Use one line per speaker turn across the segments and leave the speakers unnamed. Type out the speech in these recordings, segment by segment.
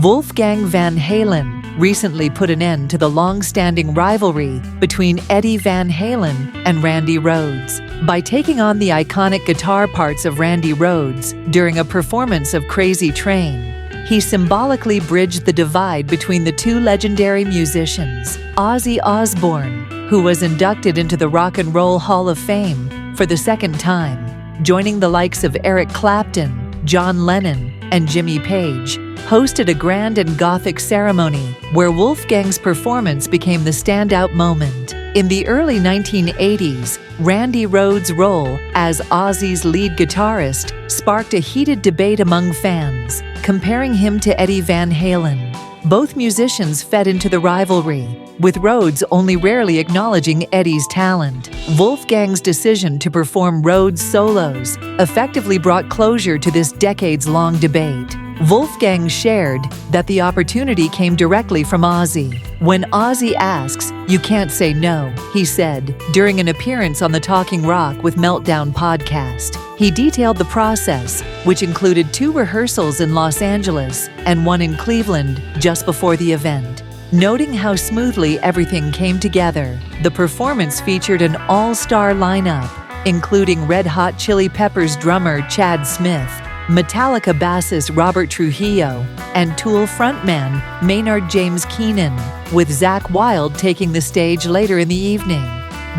Wolfgang Van Halen recently put an end to the long-standing rivalry between Eddie Van Halen and Randy Rhoads by taking on the iconic guitar parts of Randy Rhoads during a performance of Crazy Train. He symbolically bridged the divide between the two legendary musicians. Ozzy Osbourne, who was inducted into the Rock and Roll Hall of Fame for the second time, joining the likes of Eric Clapton, John Lennon, and Jimmy Page, hosted a grand and gothic ceremony where Wolfgang's performance became the standout moment. In the early 1980s, Randy Rhoads' role as Ozzy's lead guitarist sparked a heated debate among fans, comparing him to Eddie Van Halen. Both musicians fed into the rivalry, with Rhoads only rarely acknowledging Eddie's talent. Wolfgang's decision to perform Rhoads' solos effectively brought closure to this decades-long debate. Wolfgang shared that the opportunity came directly from Ozzy. When Ozzy asks, "You can't say no," he said, during an appearance on the Talking Rock with Meltdown podcast. He detailed the process, which included 2 rehearsals in Los Angeles and 1 in Cleveland just before the event. Noting how smoothly everything came together, the performance featured an all-star lineup, including Red Hot Chili Peppers drummer Chad Smith, Metallica bassist Robert Trujillo, and Tool frontman Maynard James Keenan, with Zakk Wylde taking the stage later in the evening.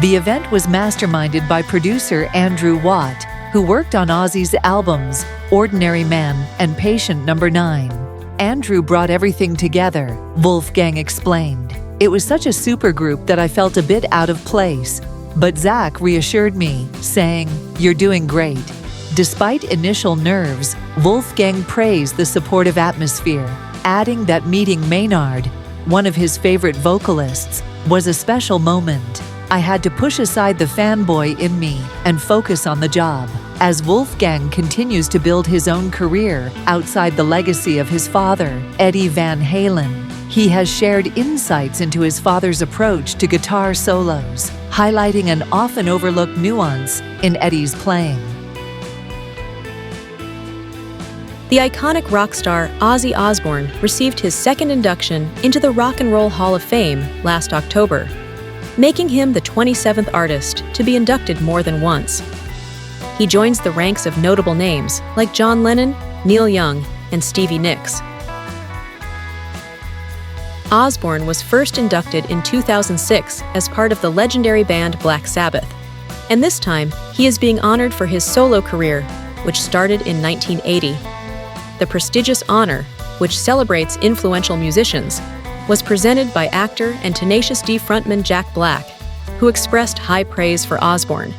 The event was masterminded by producer Andrew Watt, who worked on Ozzy's albums Ordinary Man and Patient No. 9. Andrew brought everything together, Wolfgang explained. "It was such a supergroup that I felt a bit out of place, but Zakk reassured me, saying, 'You're doing great.'" Despite initial nerves, Wolfgang praised the supportive atmosphere, adding that meeting Maynard, one of his favorite vocalists, was a special moment. "I had to push aside the fanboy in me and focus on the job." As Wolfgang continues to build his own career outside the legacy of his father, Eddie Van Halen, he has shared insights into his father's approach to guitar solos, highlighting an often overlooked nuance in Eddie's playing.
The iconic rock star Ozzy Osbourne received his second induction into the Rock and Roll Hall of Fame last October, making him the 27th artist to be inducted more than once. He joins the ranks of notable names like John Lennon, Neil Young, and Stevie Nicks. Osbourne was first inducted in 2006 as part of the legendary band Black Sabbath, and this time he is being honored for his solo career, which started in 1980. The prestigious honor, which celebrates influential musicians, was presented by actor and Tenacious D frontman Jack Black, who expressed high praise for Osbourne.